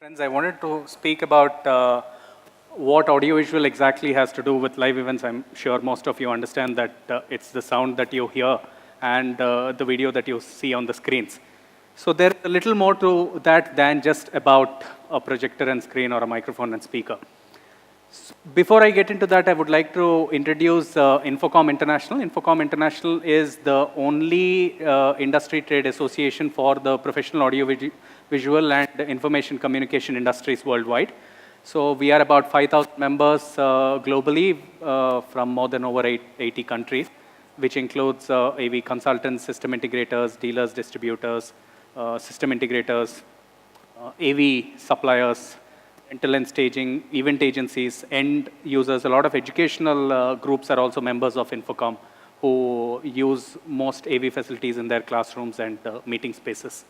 Friends, I wanted to speak about what audiovisual exactly has to do with live events. I'm sure most of you understand that it's the sound that you hear and the video that you see on the screens. So there's a little more to that than just about a projector and screen or a microphone and speaker. Before I get into that, I would like to introduce Infocomm International. Infocomm International is the only industry trade association for the professional audio-visual and information communication industries worldwide. So we are about 5,000 members globally from more than over 80 countries, which includes AV consultants, system integrators, dealers, distributors, system integrators, AV suppliers, rental and staging, event agencies, end users. A lot of educational groups are also members of Infocomm who use most AV facilities in their classrooms and meeting spaces.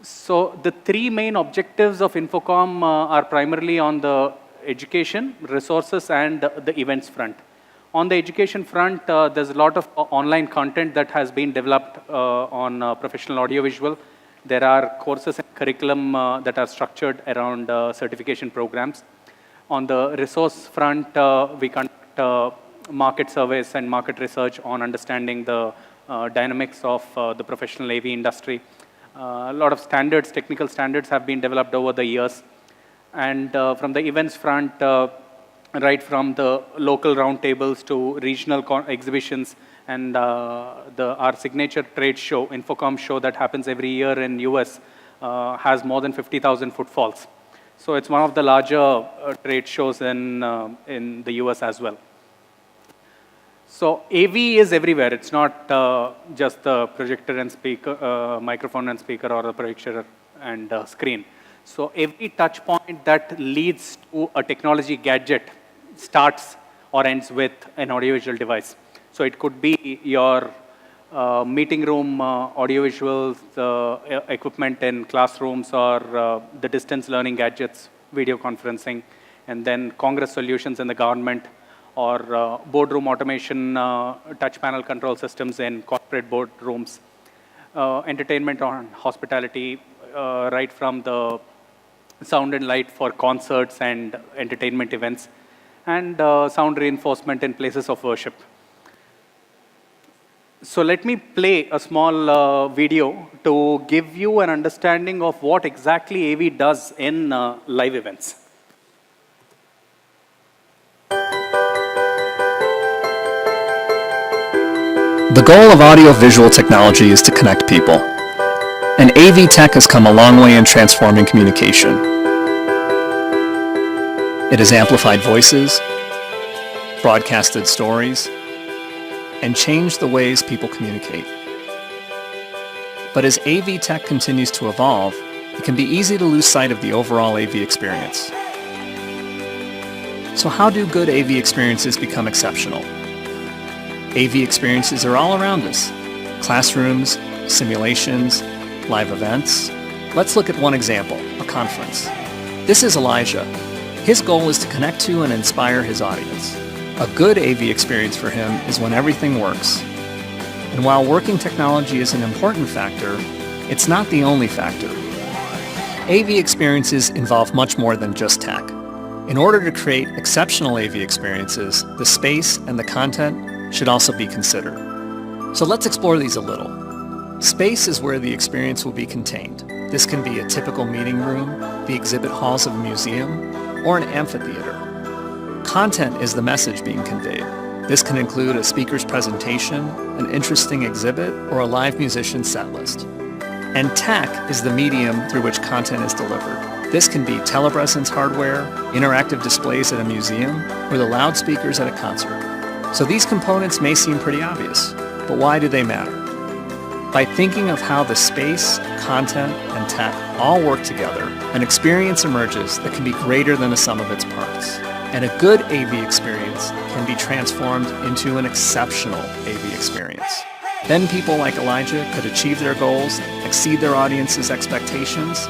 So the three main objectives of Infocomm are primarily on the education, resources, and the events front. On the education front, there's a lot of online content that has been developed on professional audiovisual. There are courses and curriculum that are structured around certification programs. On the resource front, we conduct market surveys and market research on understanding the dynamics of the professional AV industry. A lot of standards, technical standards have been developed over the years. And from the events front, right from the local roundtables to regional exhibitions, and our signature trade show, Infocomm show that happens every year in US, has more than 50,000 footfalls. So it's one of the larger trade shows in the US as well. So AV is everywhere. It's not just the projector and speaker, microphone and speaker, or the projector and screen. So every touch point that leads to a technology gadget starts or ends with an audiovisual device. So it could be your meeting room audiovisual equipment in classrooms, or the distance learning gadgets, video conferencing, and then Congress solutions in the government, or boardroom automation, touch panel control systems in corporate boardrooms, entertainment on hospitality, right from the sound and light for concerts and entertainment events, and sound reinforcement in places of worship. So let me play a small video to give you an understanding of what exactly AV does in live events. The goal of audio-visual technology is to connect people, and AV tech has come a long way in transforming communication. It has amplified voices, broadcasted stories, and changed the ways people communicate. But as AV tech continues to evolve, it can be easy to lose sight of the overall AV experience. So how do good AV experiences become exceptional? AV experiences are all around us. Classrooms, simulations, live events. Let's look at one example, a conference. This is Elijah. His goal is to connect to and inspire his audience. A good AV experience for him is when everything works. And while working technology is an important factor, it's not the only factor. AV experiences involve much more than just tech. In order to create exceptional AV experiences, the space and the content should also be considered. So let's explore these a little. Space is where the experience will be contained. This can be a typical meeting room, the exhibit halls of a museum, or an amphitheater. Content is the message being conveyed. This can include a speaker's presentation, an interesting exhibit, or a live musician's set list. And tech is the medium through which content is delivered. This can be telepresence hardware, interactive displays at a museum, or the loudspeakers at a concert. So these components may seem pretty obvious, but why do they matter? By thinking of how the space, content, and tech all work together, an experience emerges that can be greater than the sum of its parts. And a good AV experience can be transformed into an exceptional AV experience. Then people like Elijah could achieve their goals, exceed their audience's expectations,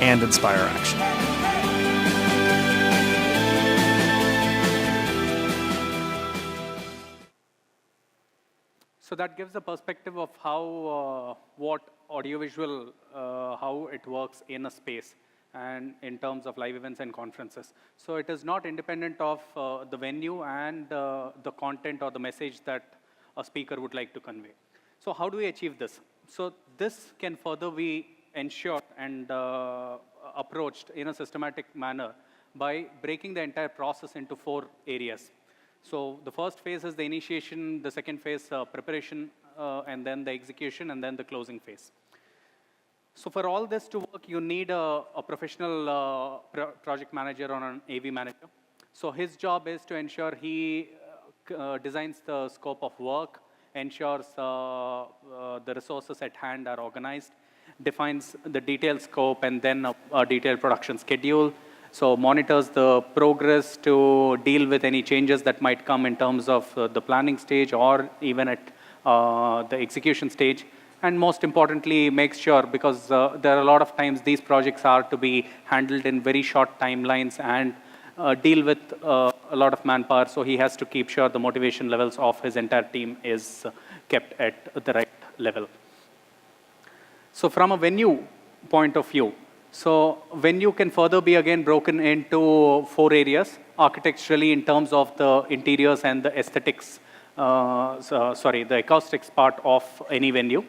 and inspire action. So that gives a perspective of how, what audiovisual, how it works in a space. and in terms of live events and conferences. So it is not independent of the venue and the content or the message that a speaker would like to convey. So how do we achieve this? So this can further be ensured and approached in a systematic manner by breaking the entire process into 4 areas. So the first phase is the initiation, the second phase preparation, and then the execution, and then the closing phase. So for all this to work, you need a professional project manager or an AV manager. So his job is to ensure he designs the scope of work, ensures the resources at hand are organized, defines the detailed scope, and then a detailed production schedule. So monitors the progress to deal with any changes that might come in terms of the planning stage or even at the execution stage. And most importantly, makes sure, because there are a lot of times these projects are to be handled in very short timelines and deal with a lot of manpower, so he has to keep sure the motivation levels of his entire team is kept at the right level. So from a venue point of view, so venue can further be again broken into 4 areas, architecturally in terms of the interiors and the aesthetics, the acoustics part of any venue.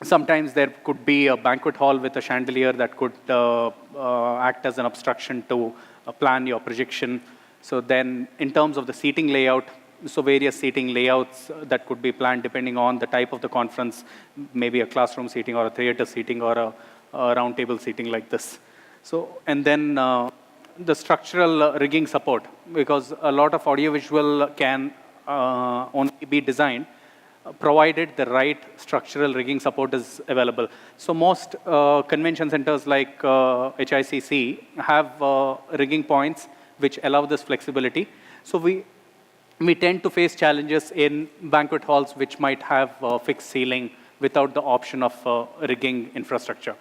Sometimes there could be a banquet hall with a chandelier that could act as an obstruction to plan your projection. So then in terms of the seating layout, so various seating layouts that could be planned depending on the type of the conference, maybe a classroom seating or a theater seating or a round table seating like this. So, and then the structural rigging support, because a lot of audiovisual can only be designed provided the right structural rigging support is available. So most convention centers like HICC have rigging points which allow this flexibility. So we tend to face challenges in banquet halls which might have fixed ceiling without the option of rigging infrastructure.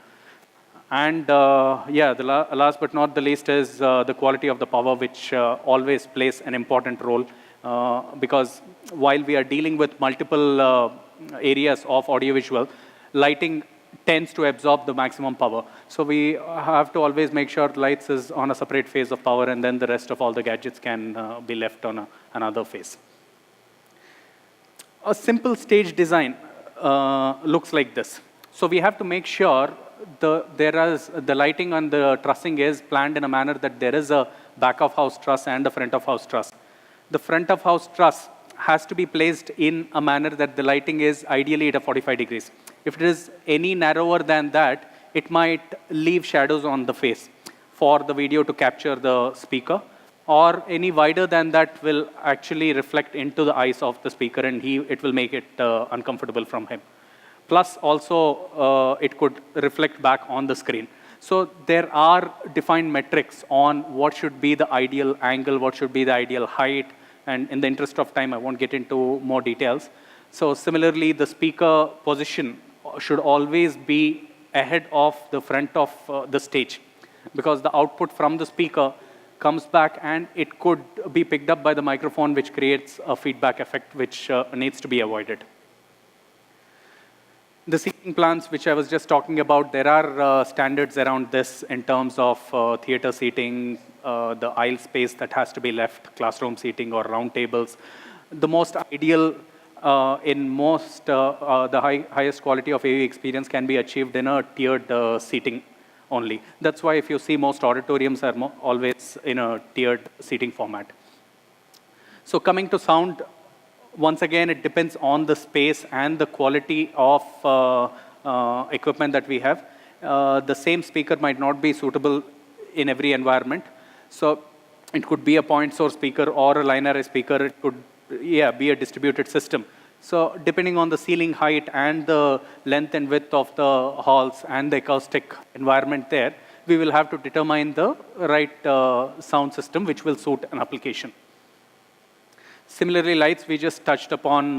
And yeah, the last but not the least is the quality of the power, which always plays an important role. Because while we are dealing with multiple areas of audiovisual, lighting tends to absorb the maximum power. So we have to always make sure lights is on a separate phase of power, and then the rest of all the gadgets can be left on another phase. A simple stage design looks like this. So we have to make sure the lighting and the trussing is planned in a manner that there is a back of house truss and a front of house truss. The front of house truss has to be placed in a manner that the lighting is ideally at a 45 degrees. If it is any narrower than that, it might leave shadows on the face for the video to capture the speaker, or any wider than that will actually reflect into the eyes of the speaker, and it will make it uncomfortable from him. Plus also it could reflect back on the screen. So there are defined metrics on what should be the ideal angle, what should be the ideal height, and in the interest of time, I won't get into more details. So similarly, the speaker position should always be ahead of the front of the stage, because the output from the speaker comes back and it could be picked up by the microphone, which creates a feedback effect which needs to be avoided. The seating plans, which I was just talking about, there are standards around this in terms of theater seating, the aisle space that has to be left, classroom seating or round tables. The most ideal in most, the highest quality of AV experience can be achieved in a tiered seating only. That's why if you see most auditoriums are always in a tiered seating format. So coming to sound, once again, it depends on the space and the quality of equipment that we have. The same speaker might not be suitable in every environment. So it could be a point source speaker or a line array speaker. It could be a distributed system. So depending on the ceiling height and the length and width of the halls and the acoustic environment there, we will have to determine the right sound system which will suit an application. Similarly, lights, we just touched upon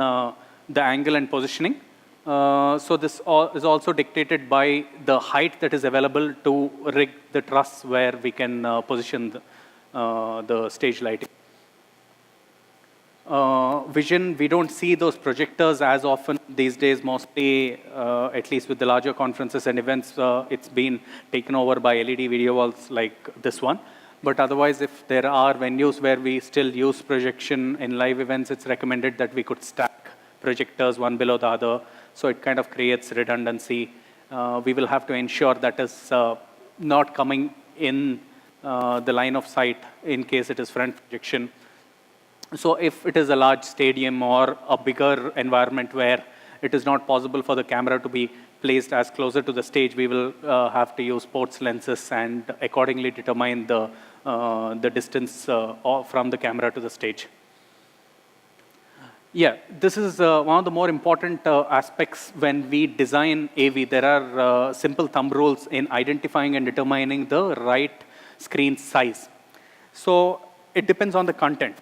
the angle and positioning. So this is also dictated by the height that is available to rig the truss where we can position the stage lighting. vision, we don't see those projectors as often these days. Mostly, at least with the larger conferences and events, it's been taken over by LED video walls like this one. But otherwise, if there are venues where we still use projection in live events, it's recommended that we could stack projectors one below the other. So it kind of creates redundancy. We will have to ensure that is not coming in the line of sight in case it is front projection. So if it is a large stadium or a bigger environment where it is not possible for the camera to be placed as closer to the stage, we will have to use sports lenses and accordingly determine the distance from the camera to the stage. Yeah, this is one of the more important aspects when we design AV. There are simple thumb rules in identifying and determining the right screen size. So it depends on the content.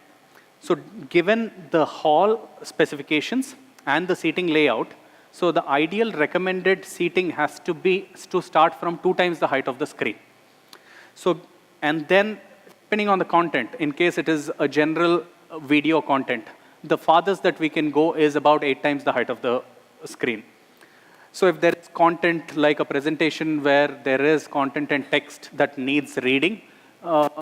So given the hall specifications and the seating layout, so the ideal recommended seating has to be to start from 2 times the height of the screen. So, and then depending on the content, in case it is a general video content, the farthest that we can go is about 8 times the height of the screen. So if there is content like a presentation where there is content and text that needs reading,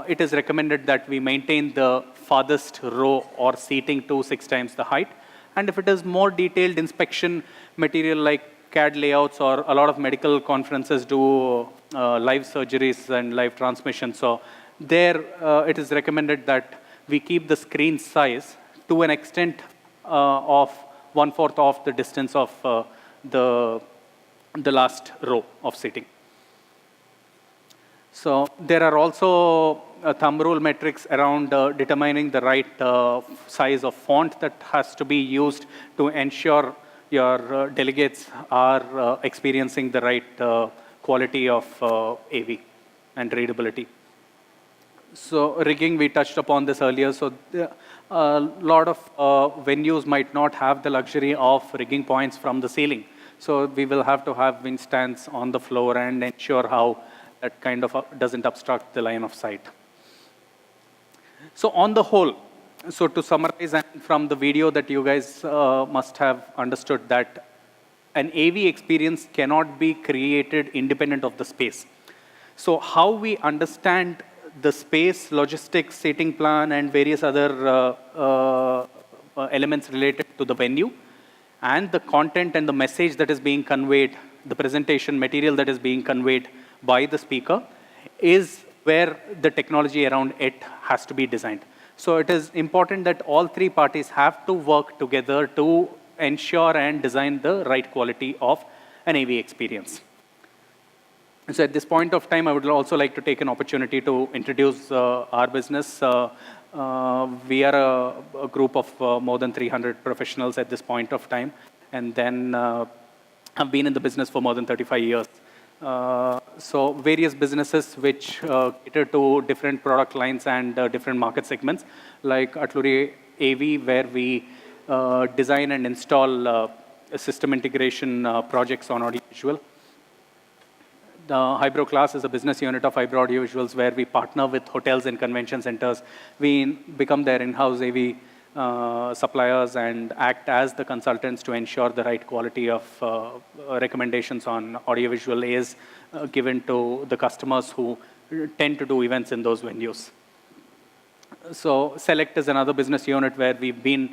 it is recommended that we maintain the farthest row or seating to 6 times the height. And if it is more detailed inspection material like CAD layouts, or a lot of medical conferences do live surgeries and live transmission. So there it is recommended that we keep the screen size to an extent of 1/4 of the distance of the last row of seating. So there are also thumb rule metrics around determining the right size of font that has to be used to ensure your delegates are experiencing the right quality of AV and readability. So rigging, we touched upon this earlier. So a lot of venues might not have the luxury of rigging points from the ceiling. So we will have to have wind stands on the floor and ensure how that kind of doesn't obstruct the line of sight. So on the whole, so to summarize, and from the video that you guys must have understood that an AV experience cannot be created independent of the space. So how we understand the space, logistics, seating plan, and various other elements related to the venue, and the content and the message that is being conveyed, the presentation material that is being conveyed by the speaker, is where the technology around it has to be designed. So it is important that all 3 parties have to work together to ensure and design the right quality of an AV experience. So at this point of time, I would also like to take an opportunity to introduce our business. We are a group of more than 300 professionals at this point of time, and then I've been in the business for more than 35 years. So various businesses which cater to different product lines and different market segments, like Atluri AV, where we design and install system integration projects on audiovisual. The Highbrow class is a business unit of Highbrow Audiovisuals, where we partner with hotels and convention centers. We become their in-house AV suppliers and act as the consultants to ensure the right quality of recommendations on audiovisual is given to the customers who tend to do events in those venues. So Select is another business unit where we've been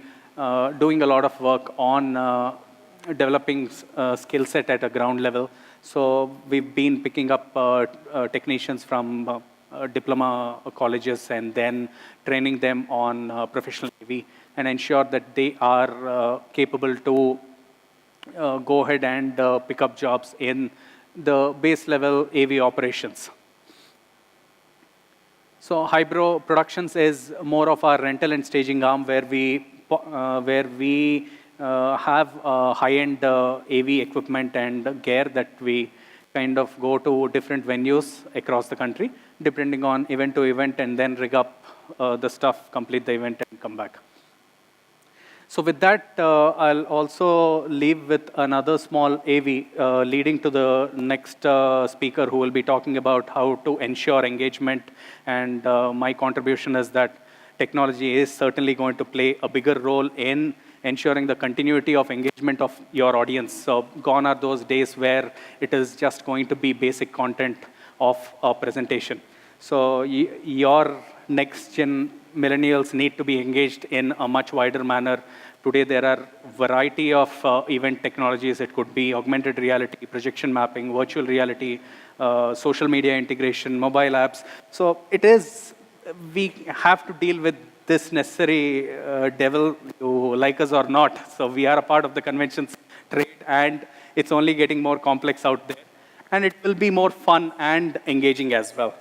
doing a lot of work on developing skill set at a ground level. So we've been picking up technicians from diploma colleges and then training them on professional AV and ensure that they are capable to go ahead and pick up jobs in the base level AV operations. So Highbrow Productions is more of our rental and staging arm, where we have high-end AV equipment and gear that we kind of go to different venues across the country, depending on event to event, and then rig up the stuff, complete the event, and come back. So with that, I'll also leave with another small AV leading to the next speaker, who will be talking about how to ensure engagement. And my contribution is that technology is certainly going to play a bigger role in ensuring the continuity of engagement of your audience. So gone are those days where it is just going to be basic content of a presentation. So your next gen millennials need to be engaged in a much wider manner. Today, there are variety of event technologies. It could be augmented reality, projection mapping, virtual reality, social media integration, mobile apps. So it is, we have to deal with this necessary devil, you like us or not. So we are a part of the conventions trade, and it's only getting more complex out there. And it will be more fun and engaging as well.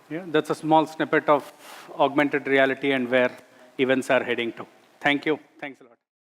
Yeah, that's a small snippet of augmented reality and where events are heading to. Thank you. Thanks a lot.